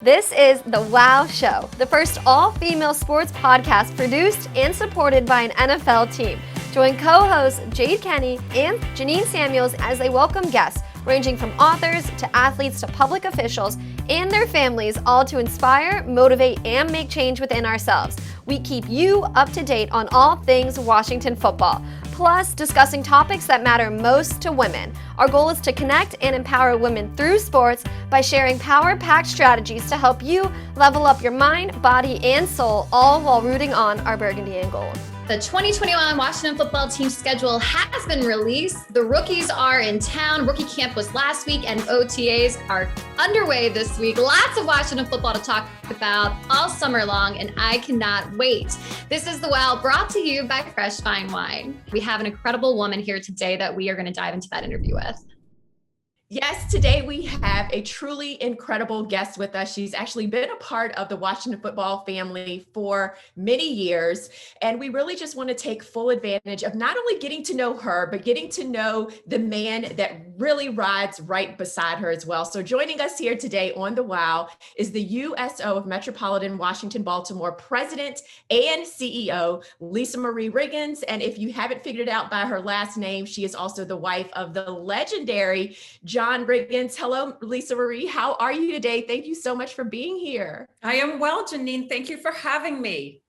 This is The Wow Show, the first all-female sports podcast produced and supported by an NFL team. Join co-hosts Jade Kenny and GeNienne Samuels as they welcome guests ranging from authors to athletes to public officials and their families, all to inspire, motivate, and make change within ourselves. We keep you up to date on all things Washington football, plus discussing topics that matter most to women. Our goal is to connect and empower women through sports by sharing power-packed strategies to help you level up your mind, body, and soul, all while rooting on our burgundy and gold. The 2021 Washington football team schedule has been released. The rookies are in town. Rookie camp was last week and OTAs are underway this week. Lots of Washington football to talk about all summer long, and I cannot wait. This is The Wow, brought to you by Fresh Fine Wine. We have an incredible woman here today that we are going to dive into that interview with. Yes, today we have a truly incredible guest with us. She's actually been a part of the Washington football family for many years. And we really just want to take full advantage of not only getting to know her, but getting to know the man that really rides right beside her as well. So joining us here today on The Wow is the USO of Metropolitan Washington Baltimore President and CEO, Lisa Marie Riggins. And if you haven't figured it out by her last name, she is also the wife of the legendary John Riggins. Hello, Lisa Marie. How are you today? Thank you so much for being here. I am well, GeNienne. Thank you for having me.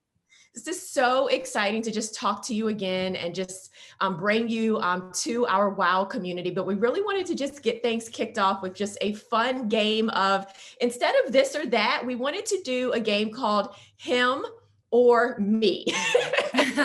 This is so exciting to just talk to you again and just bring you to our WOW community. But we really wanted to just get things kicked off with just a fun game of, instead of this or that, we wanted to do a game called Him or Me. So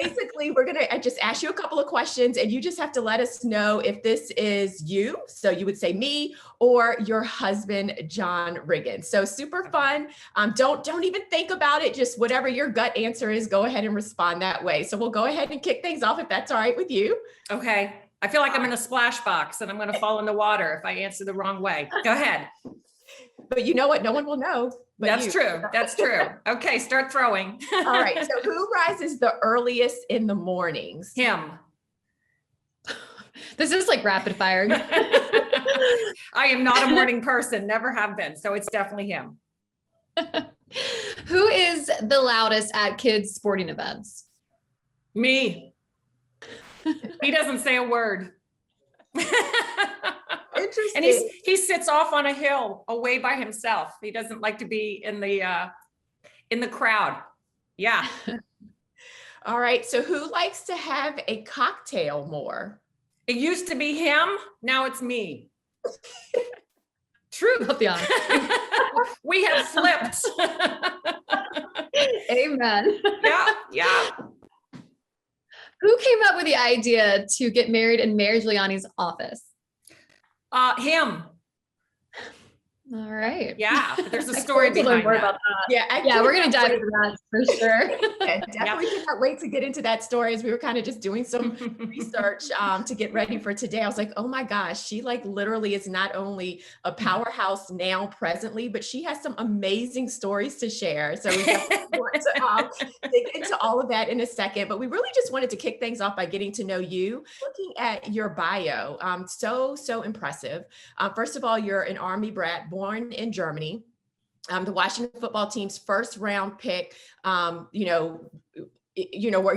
basically, we're going to just ask you a couple of questions and you just have to let us know if this is you. So you would say me or your husband, John Riggins. So super fun. Don't even think about it. Just whatever your gut answer is, go ahead and respond that way. So we'll go ahead and kick things off if that's all right with you. Okay. I feel like I'm in a splash box and I'm going to fall in the water if I answer the wrong way. Go ahead. But you know what? No one will know. That's true. That's true. Okay, start throwing. All right. So who rises the earliest in the mornings? Him. This is like rapid fire. I am not a morning person, never have been. So it's definitely him. Who is the loudest at kids' sporting events? Me. He doesn't say a word. Interesting. And he sits off on a hill away by himself. He doesn't like to be in the crowd. Yeah. All right. So who likes to have a cocktail more? It used to be him. Now it's me. True. I'll be honest. We have flipped. Amen. Yeah. Who came up with the idea to get married in Mayor Giuliani's office? Him. All right. Yeah, there's a story behind that. Yeah, we're going to dive into that for sure. Definitely cannot wait to get into that story. As we were kind of just doing some research to get ready for today, I was like, oh my gosh, she like literally is not only a powerhouse now presently, but she has some amazing stories to share. So we definitely want to dig into all of that in a second, but we really just wanted to kick things off by getting to know you. Looking at your bio, so impressive. First of all, you're an Army brat born in Germany. The Washington football team's first round pick. We're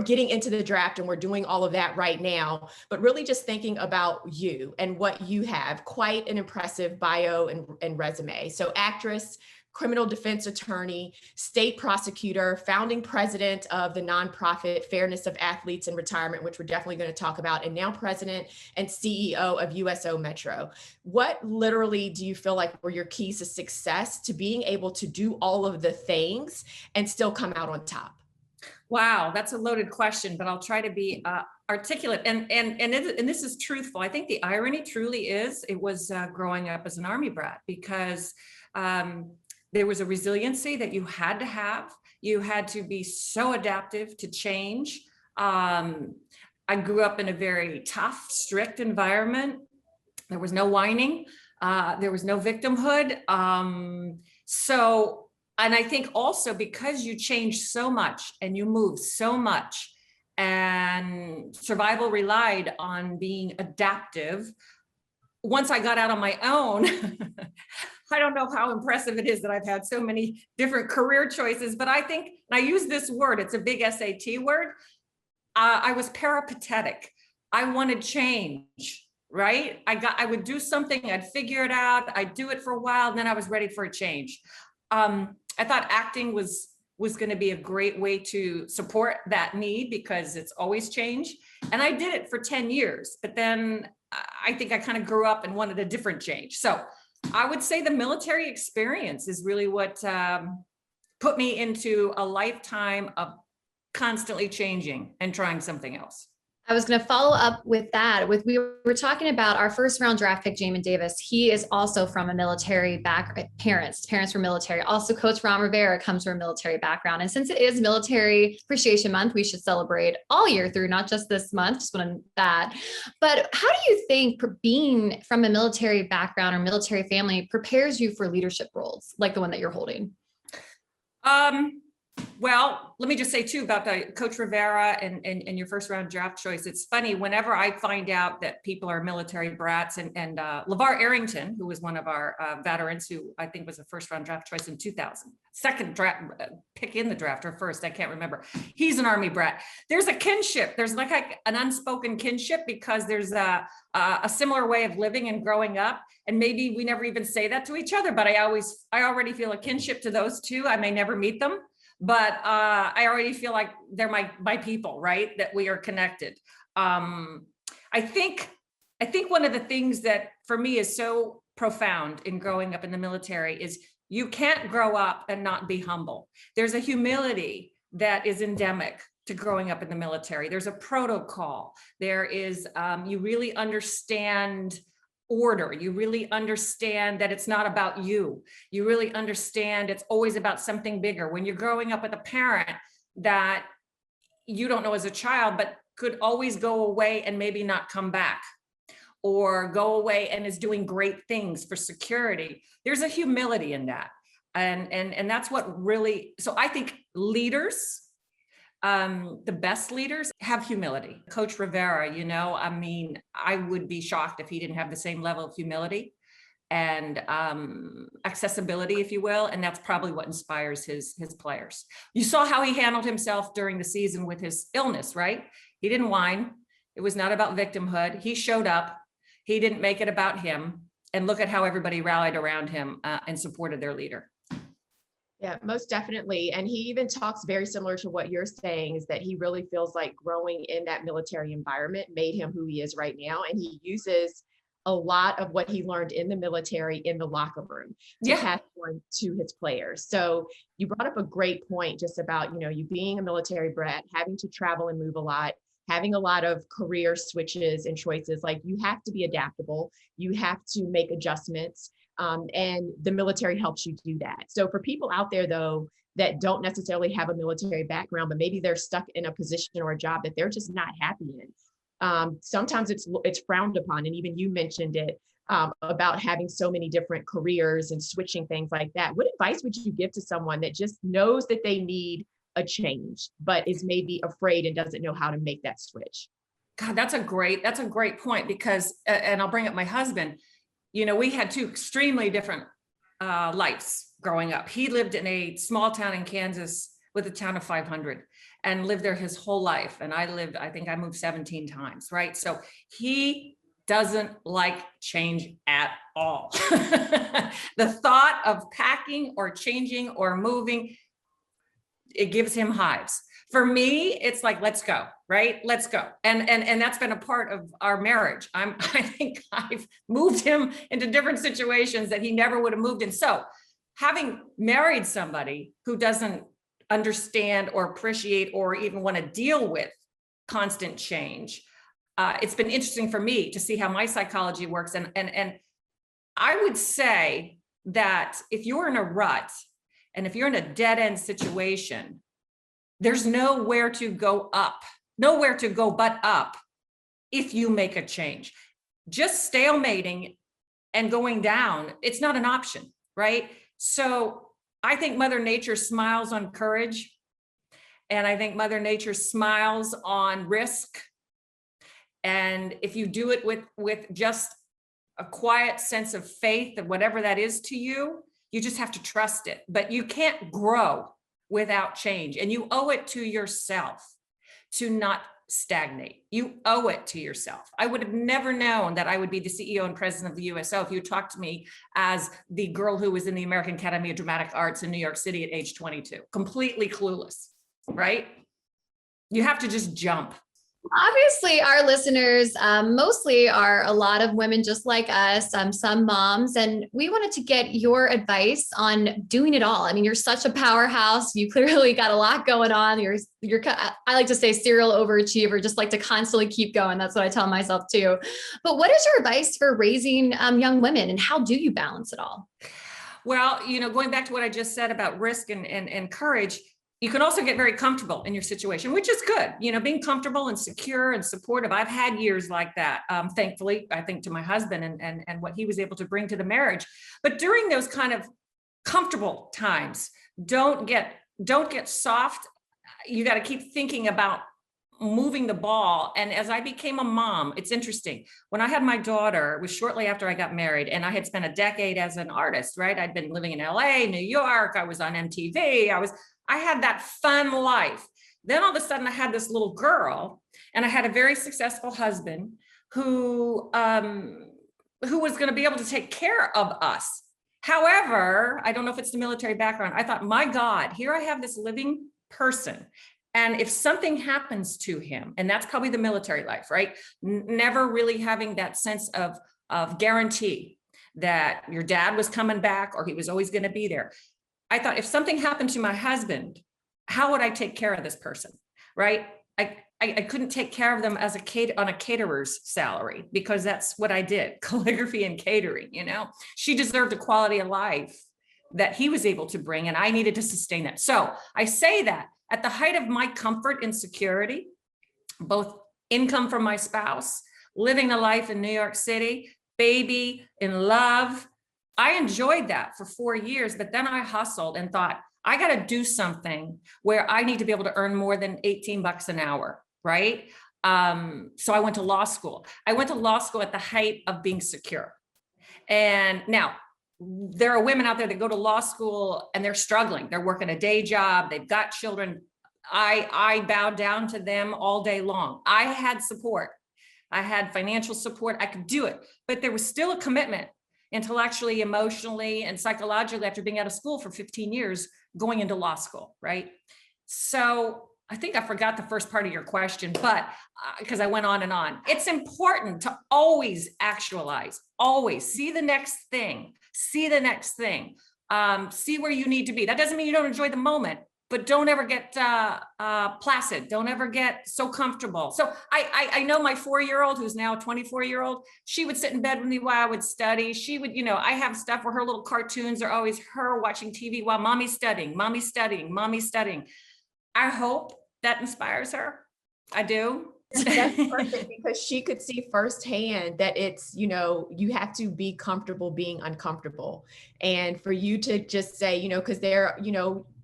getting into the draft and we're doing all of that right now, but really just thinking about you and what you have. Quite an impressive bio and resume. So actress, criminal defense attorney, state prosecutor, founding president of the nonprofit Fairness of Athletes in Retirement, which we're definitely going to talk about, and now president and CEO of USO Metro. What literally do you feel like were your keys to success to being able to do all of the things and still come out on top? Wow, that's a loaded question, but I'll try to be articulate. And this is truthful. I think the irony truly is it was growing up as an Army brat because there was a resiliency that you had to have. You had to be so adaptive to change. I grew up in a very tough, strict environment. There was no whining. There was no victimhood. And I think also because you changed so much and you moved so much and survival relied on being adaptive, once I got out on my own, I don't know how impressive it is that I've had so many different career choices, but I think, and I use this word, it's a big SAT word. I was peripatetic. I wanted change, right? I would do something, I'd figure it out, I'd do it for a while, and then I was ready for a change. I thought acting was going to be a great way to support that need because it's always change. And I did it for 10 years, but then I think I kind of grew up and wanted a different change. So I would say the military experience is really what put me into a lifetime of constantly changing and trying something else. I was going to follow up with that. We were talking about our first round draft pick, Jamin Davis. He is also from a military background. Parents were military. Also, Coach Ron Rivera comes from a military background. And since it is Military Appreciation Month, we should celebrate all year through, not just this month. Just wanted that. But how do you think being from a military background or military family prepares you for leadership roles like the one that you're holding? Well, let me just say too about the Coach Rivera and your first round draft choice. It's funny whenever I find out that people are military brats and LeVar Arrington, who was one of our veterans, who I think was a first round draft choice in 2000, second draft pick in the draft or first, I can't remember. He's an Army brat. There's a kinship. There's like an unspoken kinship because there's a similar way of living and growing up. And maybe we never even say that to each other, but I already feel a kinship to those two. I may never meet them, but I already feel like they're my people, right? That we are connected. I think one of the things that for me is so profound in growing up in the military is you can't grow up and not be humble. There's a humility that is endemic to growing up in the military. There's a protocol. There is, you really understand order. You really understand that it's not about you. You really understand it's always about something bigger. When you're growing up with a parent that you don't know as a child, but could always go away and maybe not come back, or go away and is doing great things for security, there's a humility in that. And that's what really, so I think leaders, the best leaders have humility. Coach Rivera, I mean, I would be shocked if he didn't have the same level of humility and accessibility, if you will. And that's probably what inspires his players. You saw how he handled himself during the season with his illness, right? He didn't whine. It was not about victimhood. He showed up. He didn't make it about him. And look at how everybody rallied around him and supported their leader. Yeah, most definitely. And he even talks very similar to what you're saying, is that he really feels like growing in that military environment made him who he is right now. And he uses a lot of what he learned in the military in the locker room to pass on to his players. So you brought up a great point just about, you being a military brat, having to travel and move a lot, having a lot of career switches and choices. Like, you have to be adaptable. You have to make adjustments. And the military helps you do that. So for people out there, though, that don't necessarily have a military background, but maybe they're stuck in a position or a job that they're just not happy in, sometimes it's frowned upon. And even you mentioned it about having so many different careers and switching things like that. What advice would you give to someone that just knows that they need a change, but is maybe afraid and doesn't know how to make that switch? God, that's a great point, because, and I'll bring up my husband. We had two extremely different lives growing up. He lived in a small town in Kansas with a town of 500 and lived there his whole life. And I think I moved 17 times, right? So he doesn't like change at all. The thought of packing or changing or moving, it gives him hives. For me, it's like, let's go, right? Let's go. And that's been a part of our marriage. I think I've moved him into different situations that he never would have moved in. So having married somebody who doesn't understand or appreciate or even want to deal with constant change, it's been interesting for me to see how my psychology works. And I would say that if you're in a rut and if you're in a dead end situation, there's nowhere to go but up if you make a change. Just stalemating and going down, it's not an option, right? So I think Mother Nature smiles on courage. And I think Mother Nature smiles on risk. And if you do it with just a quiet sense of faith, that whatever that is to you, you just have to trust it. But you can't grow without change. And you owe it to yourself to not stagnate. You owe it to yourself. I would have never known that I would be the CEO and president of the USO if you talked to me as the girl who was in the American Academy of Dramatic Arts in New York City at age 22, completely clueless, right? You have to just jump. Obviously, our listeners mostly are a lot of women just like us, some moms, and we wanted to get your advice on doing it all. I mean, you're such a powerhouse. You clearly got a lot going on. You're I like to say serial overachiever, just like to constantly keep going. That's what I tell myself too. But what is your advice for raising young women, and how do you balance it all? Well, going back to what I just said about risk and courage, you can also get very comfortable in your situation, which is good. Being comfortable and secure and supportive. I've had years like that. Thankfully, I think to my husband and what he was able to bring to the marriage. But during those kind of comfortable times, don't get soft. You got to keep thinking about moving the ball. And as I became a mom, it's interesting. When I had my daughter, it was shortly after I got married, and I had spent a decade as an artist, right? I'd been living in LA, New York. I was on MTV. I had that fun life. Then all of a sudden I had this little girl, and I had a very successful husband who was going to be able to take care of us. However, I don't know if it's the military background. I thought, my God, here I have this living person. And if something happens to him, and that's probably the military life, right? Never really having that sense of guarantee that your dad was coming back or he was always going to be there. I thought, if something happened to my husband, how would I take care of this person, right? I couldn't take care of them as on a caterer's salary, because that's what I did, calligraphy and catering. She deserved a quality of life that he was able to bring, and I needed to sustain that. So I say that at the height of my comfort and security, both income from my spouse, living a life in New York City, baby, in love, I enjoyed that for 4 years, but then I hustled and thought, I got to do something where I need to be able to earn more than $18 an hour, right? So I went to law school. I went to law school at the height of being secure. And now there are women out there that go to law school and they're struggling. They're working a day job. They've got children. I bowed down to them all day long. I had support. I had financial support. I could do it, but there was still a commitment, intellectually, emotionally, and psychologically, after being out of school for 15 years, going into law school, right? So I think I forgot the first part of your question, but because I went on and on. It's important to always actualize, always see the next thing, see where you need to be. That doesn't mean you don't enjoy the moment, but don't ever get placid. Don't ever get so comfortable. So I know my 4-year-old, who's now a 24-year-old, she would sit in bed with me while I would study. She would, I have stuff where her little cartoons are always her watching TV while mommy's studying, mommy's studying, mommy's studying. I hope that inspires her. I do. That's perfect, because she could see firsthand that it's, you have to be comfortable being uncomfortable. And for you to just say, because they're,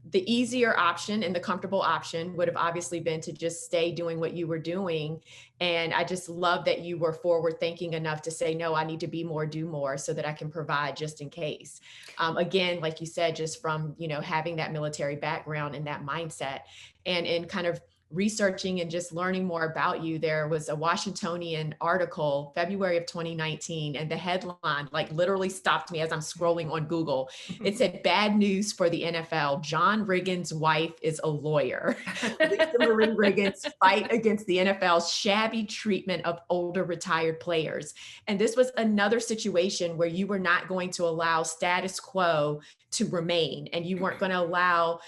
the easier option and the comfortable option would have obviously been to just stay doing what you were doing. And I just love that you were forward thinking enough to say, no, I need to be more, do more, so that I can provide just in case. Again, like you said, just from, having that military background and that mindset, and in kind of researching and just learning more about you, there was a Washingtonian article, February of 2019, and the headline literally stopped me as I'm scrolling on Google. It said, "Bad news for the NFL. John Riggins' wife is a lawyer." Lisa Marie Riggins fight against the NFL's shabby treatment of older retired players. And this was another situation where you were not going to allow status quo to remain, and you weren't going to allow,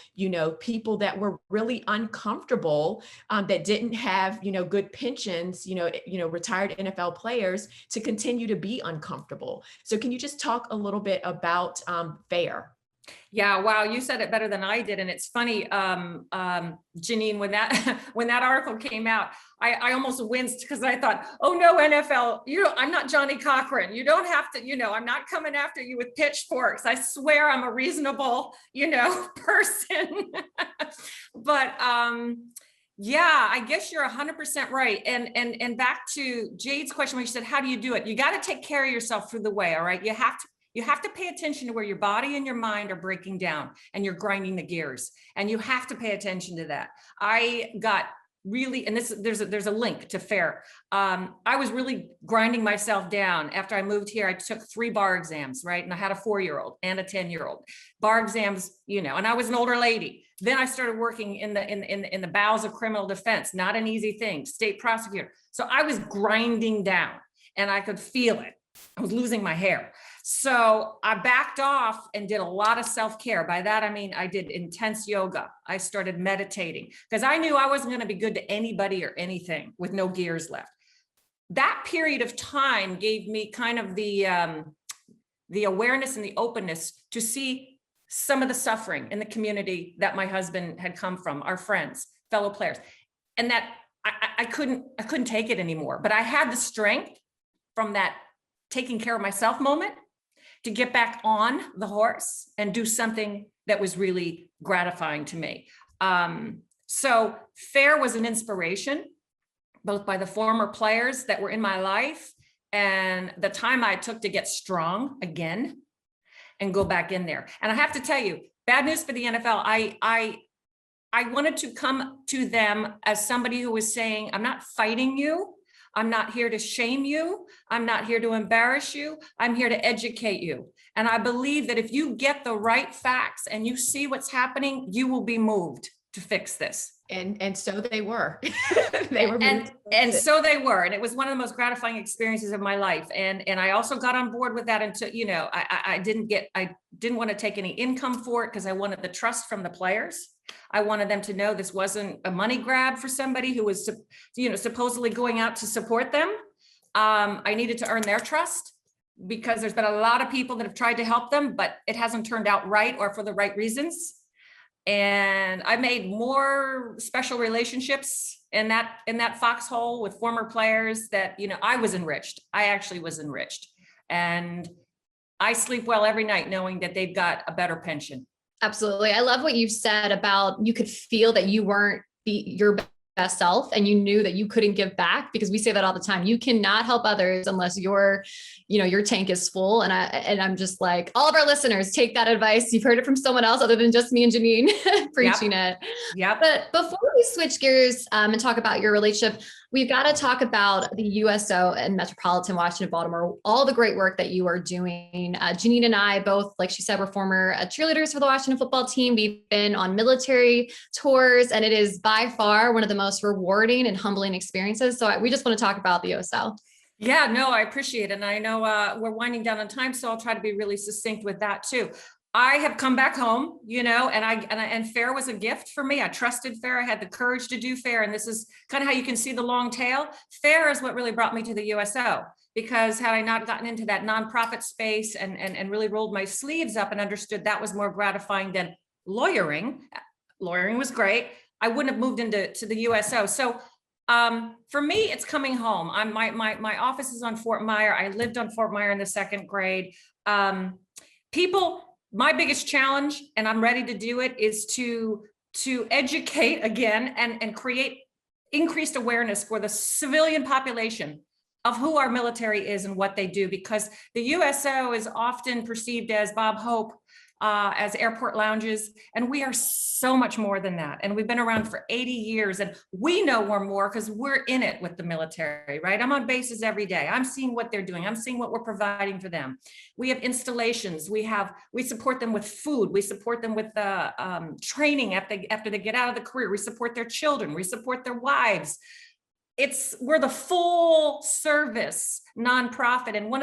people that were really uncomfortable, that didn't have, good pensions, retired NFL players, to continue to be uncomfortable. So can you just talk a little bit about FAIR? Yeah, wow, you said it better than I did. And it's funny, GeNienne, when that article came out, I almost winced, because I thought, oh no, NFL, I'm not Johnny Cochran. You don't have to, I'm not coming after you with pitchforks. I swear I'm a reasonable, person. But Yeah, I guess you're 100% right. And back to Jade's question when she said, how do you do it? You got to take care of yourself through the way. All right. You have to pay attention to where your body and your mind are breaking down and you're grinding the gears. And you have to pay attention to that. I got really, and there's a link to FAIR. I was really grinding myself down after I moved here. I took 3 bar exams, right? And I had a 4-year-old and a 10-year-old. Bar exams, and I was an older lady. Then I started working in the bowels of criminal defense, not an easy thing, state prosecutor. So I was grinding down and I could feel it. I was losing my hair. So I backed off and did a lot of self-care. By that, I mean, I did intense yoga. I started meditating because I knew I wasn't going to be good to anybody or anything with no gears left. That period of time gave me kind of the awareness and the openness to see some of the suffering in the community that my husband had come from, our friends, fellow players, and that I couldn't take it anymore. But I had the strength from that taking care of myself moment to get back on the horse and do something that was really gratifying to me. So FAIR was an inspiration, both by the former players that were in my life and the time I took to get strong again and go back in there. And I have to tell you, bad news for the NFL. I wanted to come to them as somebody who was saying, I'm not fighting you. I'm not here to shame you. I'm not here to embarrass you. I'm here to educate you. And I believe that if you get the right facts and you see what's happening, you will be moved to fix this. And so they were. They were moved and so they were. And it was one of the most gratifying experiences of my life. And I also got on board with that until, I didn't want to take any income for it because I wanted the trust from the players. I wanted them to know this wasn't a money grab for somebody who was, supposedly going out to support them. I needed to earn their trust because there's been a lot of people that have tried to help them, but it hasn't turned out right or for the right reasons. And I made more special relationships in that foxhole with former players that, I was enriched. I actually was enriched. And I sleep well every night knowing that they've got a better pension. Absolutely. I love what you said about you could feel that you weren't your best self and you knew that you couldn't give back, because we say that all the time. You cannot help others unless your tank is full. And I'm just like, all of our listeners, take that advice. You've heard it from someone else other than just me and GeNienne preaching it. Yeah. But before we switch gears and talk about your relationship, we've got to talk about the USO and Metropolitan Washington, Baltimore, all the great work that you are doing. GeNienne and I both, like she said, we're former cheerleaders for the Washington football team. We've been on military tours, and it is by far one of the most rewarding and humbling experiences. So we just want to talk about the USO. Yeah, no, I appreciate it. And I know we're winding down on time, so I'll try to be really succinct with that too. I have come back home, and FAIR was a gift for me. I trusted FAIR. I had the courage to do FAIR. And this is kind of how you can see the long tail. FAIR is what really brought me to the USO, because had I not gotten into that nonprofit space and really rolled my sleeves up and understood that was more gratifying than lawyering was great, I wouldn't have moved to the USO. So for me, it's coming home. My office is on Fort Myer. I lived on Fort Myer in the 2nd grade. My biggest challenge, and I'm ready to do it, is to educate again and create increased awareness for the civilian population of who our military is and what they do, because the USO is often perceived as Bob Hope, as airport lounges, and we are so much more than that. And we've been around for 80 years, and we know we're more because we're in it with the military, right? I'm on bases every day. I'm seeing what they're doing. I'm seeing what we're providing for them. We have installations. We support them with food. We support them with training after they get out of the career. We support their children. We support their wives. We're the full service nonprofit. And one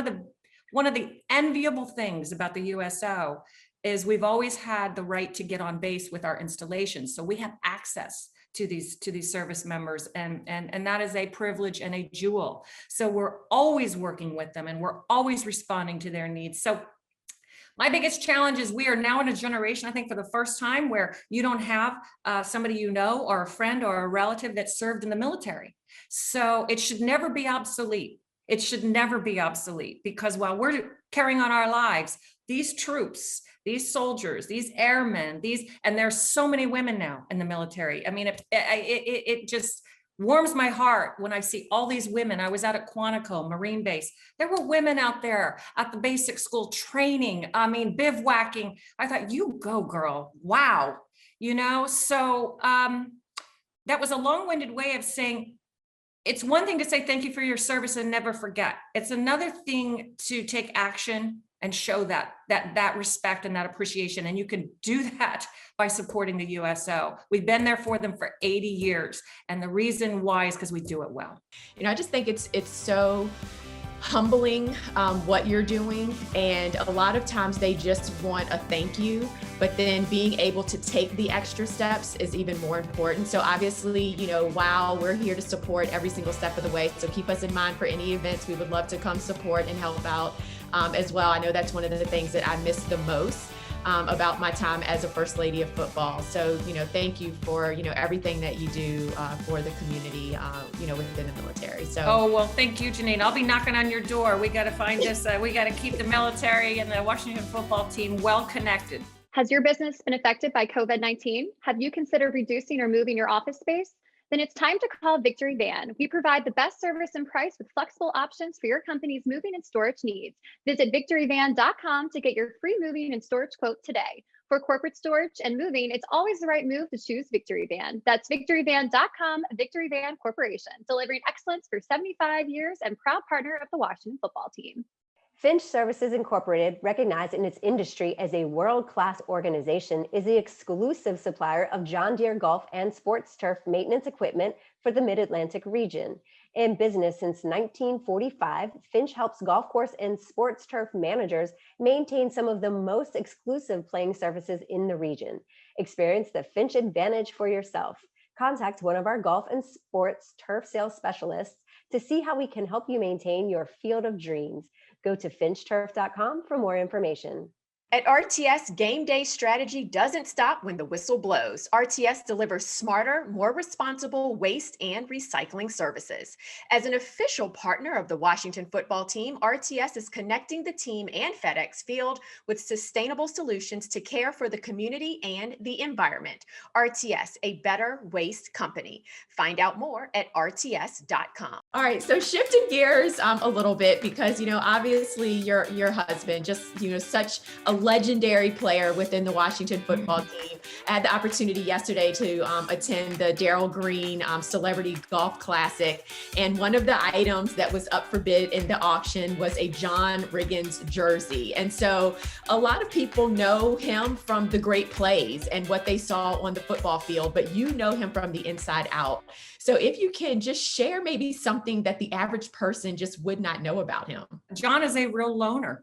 of the enviable things about the USO is we've always had the right to get on base with our installations. So we have access to these service members, and that is a privilege and a jewel. So we're always working with them and we're always responding to their needs. So my biggest challenge is we are now in a generation, I think for the first time, where you don't have somebody or a friend or a relative that served in the military. So it should never be obsolete. It should never be obsolete, because while carrying on our lives. These troops, these soldiers, these airmen, and there's so many women now in the military. I mean, it just warms my heart when I see all these women. I was out at Quantico Marine Base. There were women out there at the basic school training, bivouacking. I thought, you go, girl. Wow. So that was a long-winded way of saying, it's one thing to say thank you for your service and never forget. It's another thing to take action and show that respect and that appreciation. And you can do that by supporting the USO. We've been there for them for 80 years. And the reason why is because we do it well. I just think it's so humbling what you're doing. And a lot of times they just want a thank you, but then being able to take the extra steps is even more important. So obviously, while we're here to support every single step of the way, so keep us in mind for any events. We would love to come support and help out as well. I know that's one of the things that I miss the most about my time as a First Lady of Football. So, thank you for, everything that you do for the community, within the military. So. Oh, well, thank you, GeNienne. I'll be knocking on your door. We got to find this, we got to keep the military and the Washington football team well connected. Has your business been affected by COVID-19? Have you considered reducing or moving your office space? Then it's time to call Victory Van. We provide the best service and price with flexible options for your company's moving and storage needs. Visit victoryvan.com to get your free moving and storage quote today. For corporate storage and moving, it's always the right move to choose Victory Van. That's victoryvan.com, Victory Van Corporation, delivering excellence for 75 years and proud partner of the Washington football team. Finch Services Incorporated, recognized in its industry as a world-class organization, is the exclusive supplier of John Deere golf and sports turf maintenance equipment for the Mid-Atlantic region. In business since 1945, Finch helps golf course and sports turf managers maintain some of the most exclusive playing surfaces in the region. Experience the Finch advantage for yourself. Contact one of our golf and sports turf sales specialists to see how we can help you maintain your field of dreams. Go to finchturf.com for more information. At RTS, game day strategy doesn't stop when the whistle blows. RTS delivers smarter, more responsible waste and recycling services. As an official partner of the Washington football team, RTS is connecting the team and FedEx Field with sustainable solutions to care for the community and the environment. RTS, a better waste company. Find out more at rts.com. All right, so shifting gears a little bit because, obviously your husband, just, such a legendary player within the Washington football team. I had the opportunity yesterday to attend the Darryl Green Celebrity Golf Classic. And one of the items that was up for bid in the auction was a John Riggins jersey. And so a lot of people know him from the great plays and what they saw on the football field, but you know him from the inside out. So if you can just share maybe something that the average person just would not know about him. John is a real loner.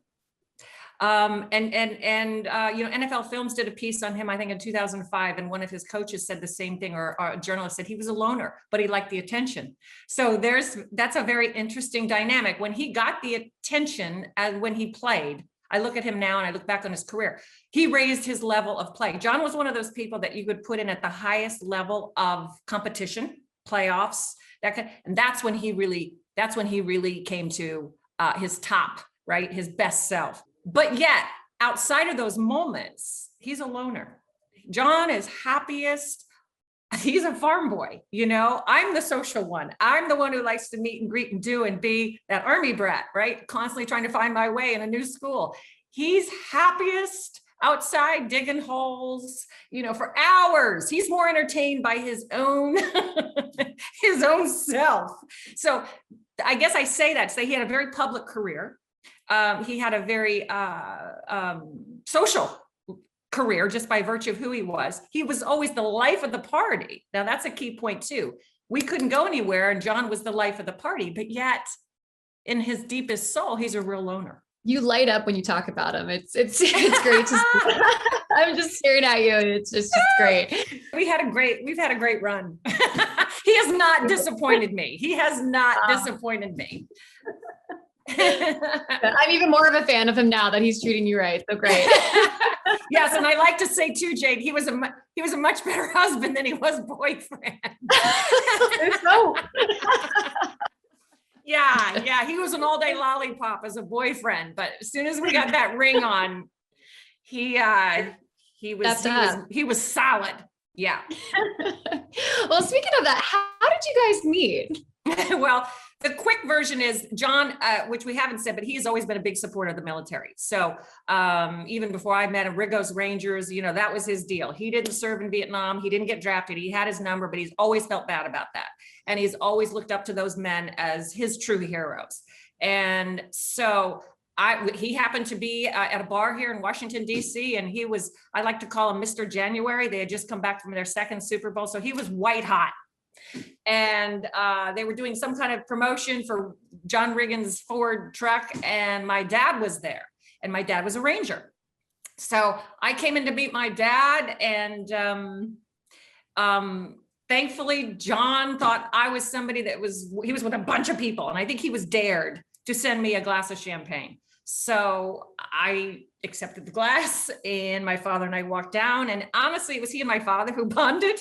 NFL Films did a piece on him, I think in 2005, and one of his coaches said the same thing, or a journalist said he was a loner, but he liked the attention. So that's a very interesting dynamic. When he got the attention when he played, I look at him now and I look back on his career, he raised his level of play. John was one of those people that you could put in at the highest level of competition, playoffs, and that's when he really came to his top, right? His best self. But yet, outside of those moments, he's a loner. John is happiest. He's a farm boy, I'm the social one. I'm the one who likes to meet and greet and do and be that Army brat, right? Constantly trying to find my way in a new school. He's happiest outside digging holes, for hours. He's more entertained by his own, his own self. So I guess I say that to say he had a very public career. He had a very social career just by virtue of who he was. He was always the life of the party. Now that's a key point too. We couldn't go anywhere and John was the life of the party, but yet in his deepest soul, he's a real loner. You light up when you talk about him. It's great to see. I'm just staring at you. It's just great. We've had a great run. He has not disappointed me. He has not disappointed me. I'm even more of a fan of him now that he's treating you right. So great. Yes, and I like to say too, Jade, he was a much better husband than he was boyfriend. Yeah. He was an all day lollipop as a boyfriend, but as soon as we got that ring on, he was solid. Yeah. Well, speaking of that, how did you guys meet? Well, the quick version is John, which we haven't said, but he has always been a big supporter of the military. So even before I met him, Rigos Rangers, that was his deal. He didn't serve in Vietnam. He didn't get drafted. He had his number, but he's always felt bad about that. And he's always looked up to those men as his true heroes. And so he happened to be at a bar here in Washington, D.C., and I like to call him Mr. January. They had just come back from their second Super Bowl. So he was white hot. And they were doing some kind of promotion for John Riggins' Ford truck, and my dad was there, and my dad was a Ranger. So I came in to meet my dad, and thankfully John thought I was somebody he was with a bunch of people, and I think he was dared to send me a glass of champagne. So I accepted the glass, and my father and I walked down, and honestly, it was he and my father who bonded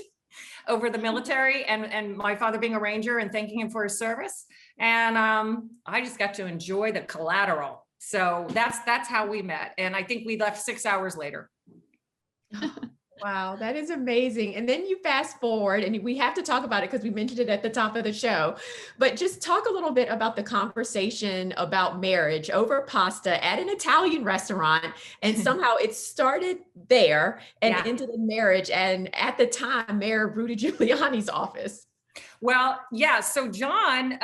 over the military, and my father being a Ranger and thanking him for his service. And I just got to enjoy the collateral. So that's how we met. And I think we left 6 hours later. Wow, that is amazing. And then you fast forward, and we have to talk about it because we mentioned it at the top of the show, but just talk a little bit about the conversation about marriage over pasta at an Italian restaurant. And somehow it started there and into the marriage. And at the time, Mayor Rudy Giuliani's office. Well, yeah. So John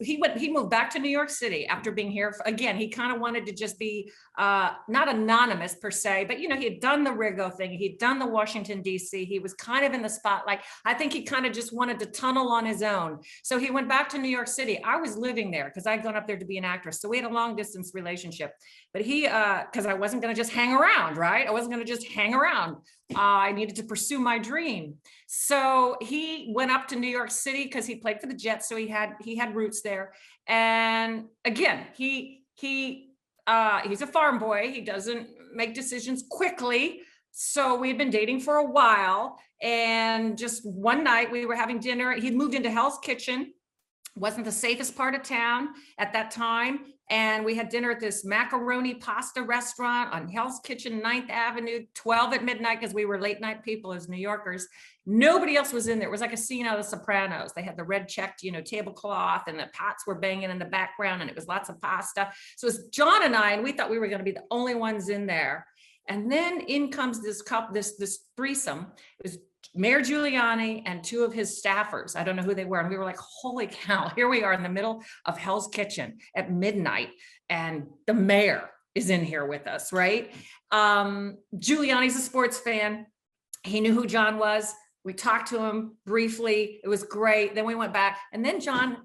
he moved back to New York City after being here. Again, he kind of wanted to just be not anonymous per se, but he had done the Rigo thing. He'd done the Washington, D.C. He was kind of in the spotlight. I think he kind of just wanted to tunnel on his own. So he went back to New York City. I was living there because I'd gone up there to be an actress. So we had a long distance relationship, but because I wasn't going to just hang around, right? I wasn't going to just hang around. I needed to pursue my dream. So he went up to New York City because he played for the Jets. So he had roots there. And again, he's a farm boy. He doesn't make decisions quickly. So we had been dating for a while. And just one night we were having dinner. He'd moved into Hell's Kitchen. Wasn't the safest part of town at that time. And we had dinner at this macaroni pasta restaurant on Hell's Kitchen, 9th Avenue, 12 at midnight, because we were late night people as New Yorkers. Nobody else was in there. It was like a scene out of The Sopranos. They had the red checked, tablecloth, and the pots were banging in the background, and it was lots of pasta. So it was John and I, and we thought we were going to be the only ones in there. And then in comes this threesome. It was Mayor Giuliani and two of his staffers. I don't know who they were. And we were like, holy cow, here we are in the middle of Hell's Kitchen at midnight. And the mayor is in here with us, right? Giuliani's a sports fan. He knew who John was. We talked to him briefly. It was great. Then we went back, and then John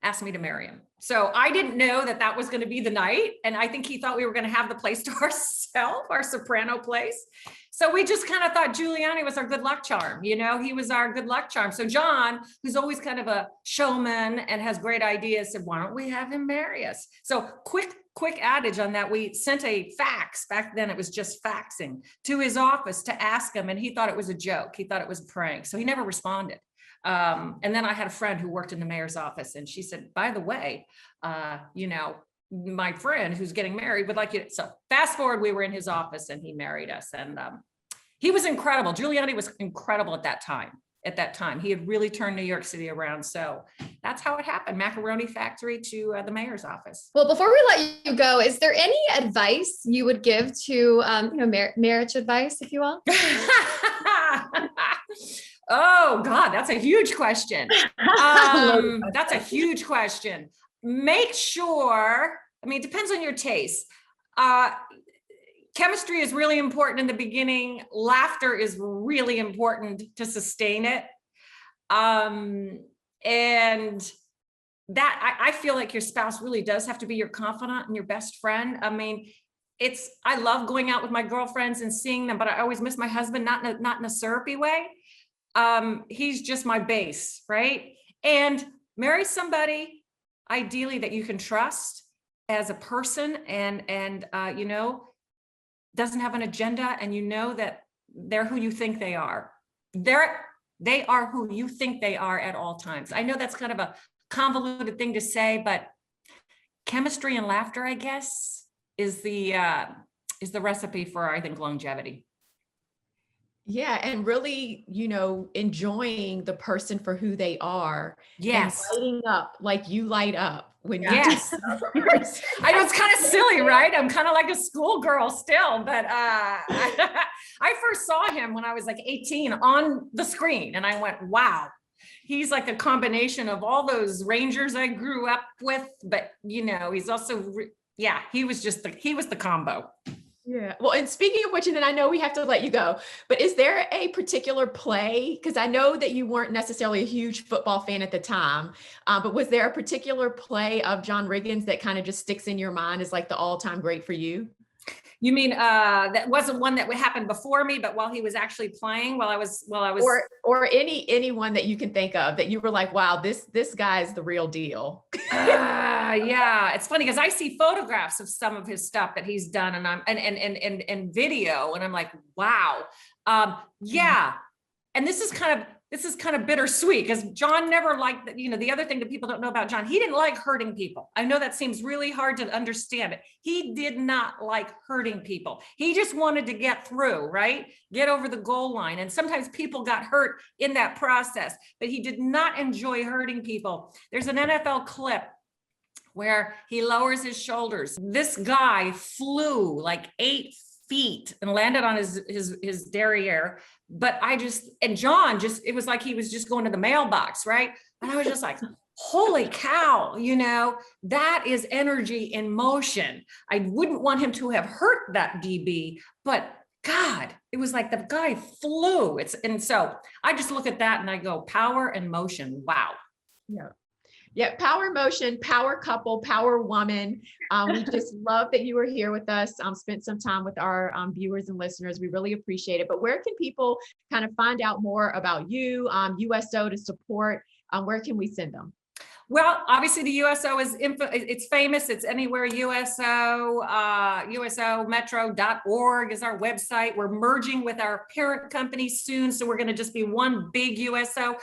asked me to marry him. So I didn't know that was going to be the night. And I think he thought we were going to have the place to ourselves, our soprano place. So we just kind of thought Giuliani was our good luck charm. He was our good luck charm. So John, who's always kind of a showman and has great ideas, said, why don't we have him marry us? So quick adage on that. We sent a fax, back then it was just faxing, to his office to ask him. And he thought it was a joke. He thought it was a prank. So he never responded. And then I had a friend who worked in the mayor's office, and she said, by the way, my friend who's getting married would like you to. So fast forward, we were in his office and he married us, and he was incredible. Giuliani was incredible at that time. He had really turned New York City around. So that's how it happened. Macaroni factory to the mayor's office. Well, before we let you go, is there any advice you would give to, marriage advice, if you will? Oh God, that's a huge question. That's a huge question. Make sure, it depends on your taste. Chemistry is really important in the beginning. Laughter is really important to sustain it. And that I feel like your spouse really does have to be your confidant and your best friend. I love going out with my girlfriends and seeing them, but I always miss my husband, not in a syrupy way. He's just my base, right? And marry somebody ideally that you can trust as a person, and doesn't have an agenda, and that they're who you think they are. They are who you think they are at all times. I know that's kind of a convoluted thing to say, but chemistry and laughter, I guess, is the recipe for, I think, longevity. Yeah, and really, enjoying the person for who they are. Yes. And lighting up like you light up when you Yes. do that. I know it's kind of silly, right? I'm kind of like a schoolgirl still, but I first saw him when I was like 18 on the screen, and I went, wow. He's like a combination of all those Rangers I grew up with, but he's also, he was the combo. Yeah. Well, and speaking of which, and then I know we have to let you go, but is there a particular play? Because I know that you weren't necessarily a huge football fan at the time, but was there a particular play of John Riggins that kind of just sticks in your mind as like the all-time great for you? You mean that wasn't one that happened before me, but while he was actually playing, while I was, or anyone that you can think of that you were like, wow, this guy is the real deal. Yeah, it's funny because I see photographs of some of his stuff that he's done, and I'm and video, and I'm like, wow, yeah. And this is kind of bittersweet because John never liked that. The other thing that people don't know about John, he didn't like hurting people. I know that seems really hard to understand, but he did not like hurting people. He just wanted to get through, right? Get over the goal line. And sometimes people got hurt in that process, but he did not enjoy hurting people. There's an NFL clip where he lowers his shoulders. This guy flew like 8 feet and landed on his derriere. But John it was like he was just going to the mailbox, right? And I was just like, holy cow, that is energy in motion. I wouldn't want him to have hurt that DB, but God, it was like the guy flew. And so I just look at that and I go, power and motion. Wow. Yeah. Yeah, power motion, power couple, power woman. We just love that you were here with us, spent some time with our viewers and listeners. We really appreciate it. But where can people kind of find out more about you, USO to support? Where can we send them? Well, obviously the USO it's famous. It's anywhere USO, USOmetro.org is our website. We're merging with our parent company soon. So we're going to just be one big USO.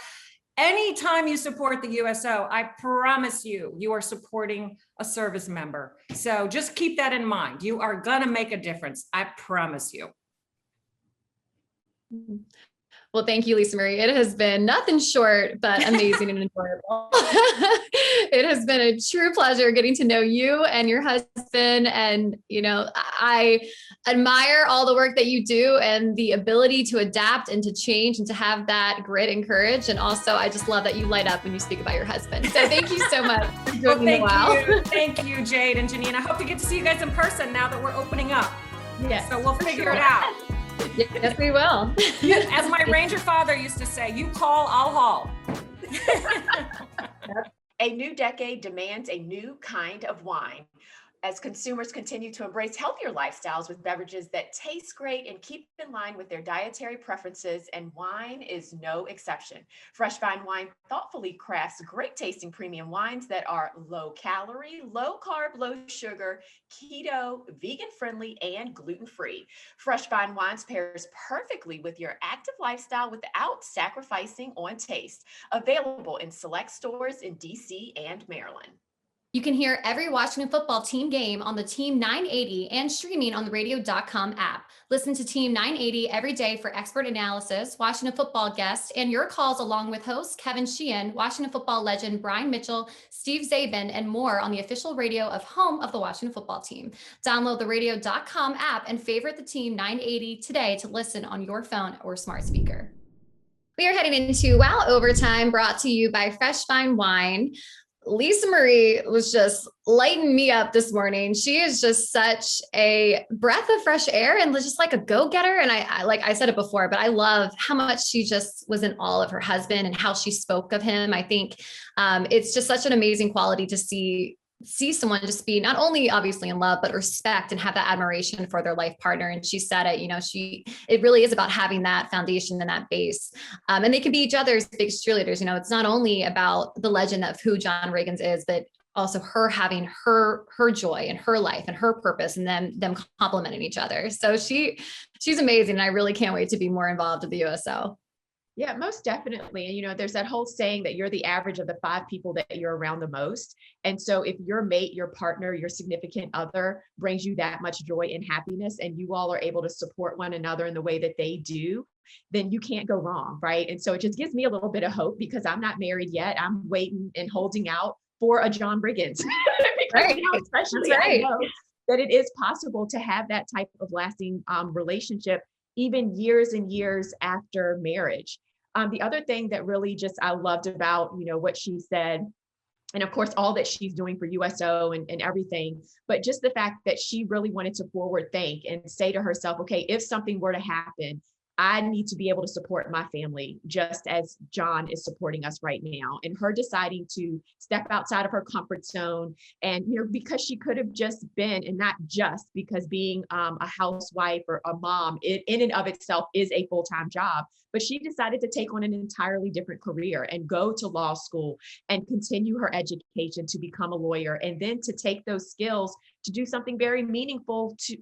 Anytime you support the USO, I promise you are supporting a service member. So just keep that in mind. You are going to make a difference. I promise you. Well, thank you, Lisa Marie. It has been nothing short, but amazing and enjoyable. It has been a true pleasure getting to know you and your husband. And, I admire all the work that you do and the ability to adapt and to change and to have that grit and courage. And also, I just love that you light up when you speak about your husband. So thank you so much for doing the wow. Thank you, Jade and GeNienne. I hope to get to see you guys in person now that we're opening up. Yes, so we'll figure it out. Yes, we will. As my Ranger father used to say, you call, I'll haul. A new decade demands a new kind of wine. As consumers continue to embrace healthier lifestyles with beverages that taste great and keep in line with their dietary preferences, and wine is no exception. Fresh Vine Wine thoughtfully crafts great tasting premium wines that are low calorie, low carb, low sugar, keto, vegan friendly, and gluten free. Fresh Vine Wines pairs perfectly with your active lifestyle without sacrificing on taste. Available in select stores in DC and Maryland. You can hear every Washington football team game on the Team 980 and streaming on the radio.com app. Listen to Team 980 every day for expert analysis, Washington football guests, and your calls along with hosts Kevin Sheehan, Washington football legend Brian Mitchell, Steve Zabin, and more on the official radio of home of the Washington football team. Download the radio.com app and favorite the Team 980 today to listen on your phone or smart speaker. We are heading into Wow Overtime, brought to you by Fresh Vine Wine. Lisa Marie was just lighting me up this morning. She is just such a breath of fresh air and just like a go-getter. And I like I said it before, but I love how much she just was in awe of her husband and how she spoke of him. I think it's just such an amazing quality to see someone just be not only obviously in love, but respect and have that admiration for their life partner. And she said it, it really is about having that foundation and that base. And they can be each other's biggest cheerleaders. It's not only about the legend of who John Riggins is, but also her having her joy and her life and her purpose, and then them complementing each other. So she's amazing. And I really can't wait to be more involved with the USO. Yeah, most definitely. And, there's that whole saying that you're the average of the 5 people that you're around the most. And so if your mate, your partner, your significant other brings you that much joy and happiness, and you all are able to support one another in the way that they do, then you can't go wrong. Right. And so it just gives me a little bit of hope because I'm not married yet. I'm waiting and holding out for a John Riggins. Because, Right. especially That's right. I know that it is possible to have that type of lasting relationship even years and years after marriage. The other thing that really just I loved about, what she said, and of course, all that she's doing for USO and everything, but just the fact that she really wanted to forward think and say to herself, okay, if something were to happen, I need to be able to support my family just as John is supporting us right now. And her deciding to step outside of her comfort zone, and because she could have just been, and not just because being a housewife or a mom in and of itself is a full-time job, but she decided to take on an entirely different career and go to law school and continue her education to become a lawyer, and then to take those skills to do something very meaningful to,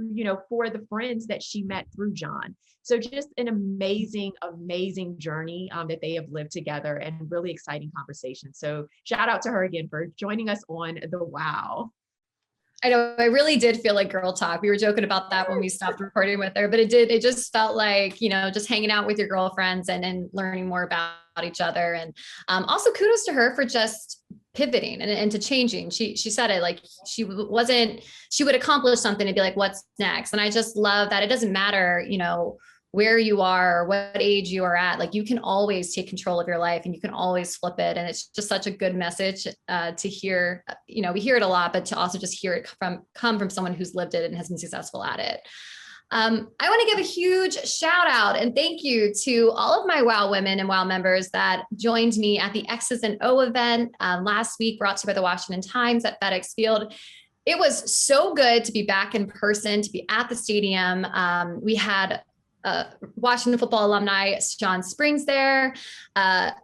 for the friends that she met through John. So just an amazing, amazing journey that they have lived together, and really exciting conversation. So shout out to her again for joining us on the Wow. I know, I really did feel like girl talk. We were joking about that when we stopped recording with her, but it just felt like, just hanging out with your girlfriends and learning more about each other. And also kudos to her for just pivoting and to changing. She said it like she would accomplish something and be like, what's next? And I just love that it doesn't matter, where you are or what age you are at, like you can always take control of your life and you can always flip it. And it's just such a good message to hear. We hear it a lot, but to also just hear it come from someone who's lived it and has been successful at it. I want to give a huge shout out and thank you to all of my WOW women and WOW members that joined me at the X's and O event last week, brought to you by the Washington Times at FedEx Field. It was so good to be back in person, to be at the stadium. We had Washington football alumni Sean Springs there,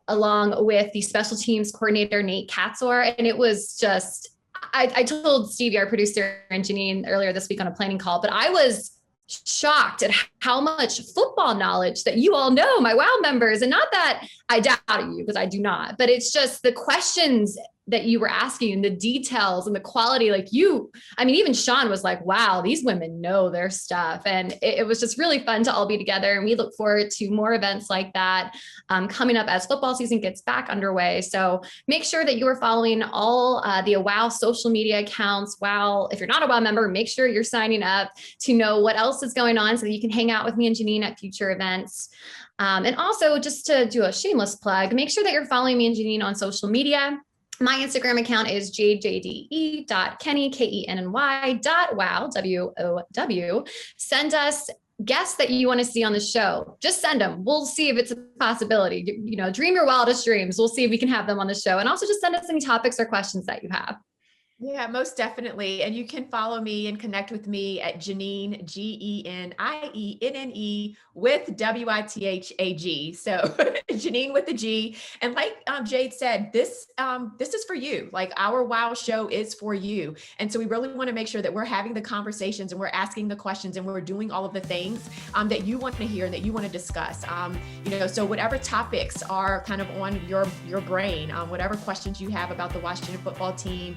along with the special teams coordinator Nate Katzor. And it was just, I told Stevie, our producer, and GeNienne earlier this week on a planning call, but I was shocked at how much football knowledge that you all know, my WOW members. And not that I doubt you, because I do not, but it's just the questions that you were asking and the details and the quality, even Sean was like, wow, these women know their stuff. And it was just really fun to all be together. And we look forward to more events like that coming up as football season gets back underway. So make sure that you are following all the WOW social media accounts. WOW, if you're not a WOW member, make sure you're signing up to know what else is going on so that you can hang out with me and GeNienne at future events. And also, just to do a shameless plug, make sure that you're following me and GeNienne on social media. My Instagram account is jade.kenny, Kenny.wow, W-O-W. Send us guests that you want to see on the show. Just send them. We'll see if it's a possibility. Dream your wildest dreams. We'll see if we can have them on the show. And also just send us any topics or questions that you have. Yeah, most definitely. And you can follow me and connect with me at GeNienne, GeNienne with WITHAG. So GeNienne with the G. And like Jade said, this is for you. Like our WOW show is for you. And so we really want to make sure that we're having the conversations and we're asking the questions and we're doing all of the things that you want to hear and that you want to discuss. So whatever topics are kind of on your brain, whatever questions you have about the Washington football team,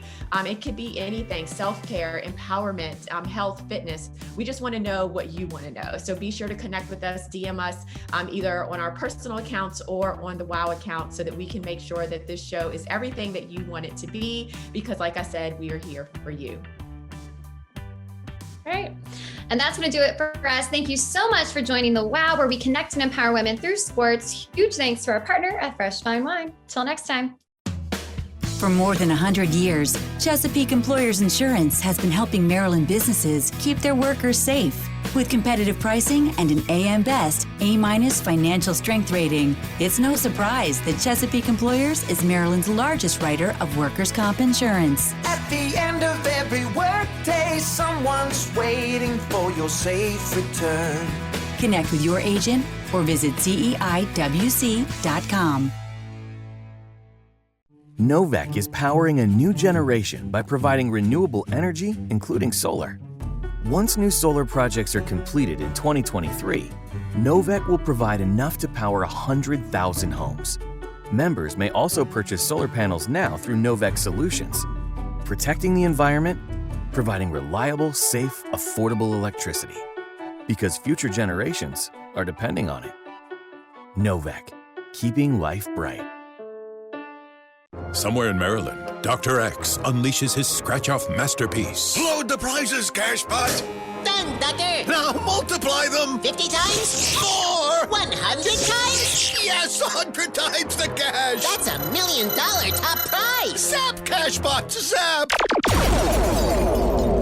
it could be anything: self-care, empowerment, health, fitness. We just want to know what you want to know. So be sure to connect with us, DM us, either on our personal accounts or on the WOW account, so that we can make sure that this show is everything that you want it to be, because like I said, we are here for you. All right. And that's going to do it for us. Thank you so much for joining the WOW, where we connect and empower women through sports. Huge thanks to our partner at Fresh Fine Wine. Till next time. For more than 100 years, Chesapeake Employers Insurance has been helping Maryland businesses keep their workers safe. With competitive pricing and an AM Best A- financial strength rating, it's no surprise that Chesapeake Employers is Maryland's largest writer of workers' comp insurance. At the end of every workday, someone's waiting for your safe return. Connect with your agent or visit CEIWC.com. Novec is powering a new generation by providing renewable energy, including solar. Once new solar projects are completed in 2023, Novec will provide enough to power 100,000 homes. Members may also purchase solar panels now through Novec Solutions, protecting the environment, providing reliable, safe, affordable electricity. Because future generations are depending on it. Novec, keeping life bright. Somewhere in Maryland, Dr. X unleashes his scratch-off masterpiece. Load the prizes, Cashbot! Done, Doctor! Now multiply them! 50 times? More! 100 times? Yes, 100 times the cash! That's $1 million top prize! Zap, Cashbot, zap!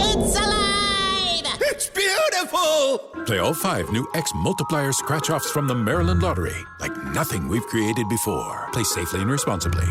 It's alive! It's beautiful! Play all 5 new X multiplier scratch-offs from the Maryland Lottery, like nothing we've created before. Play safely and responsibly.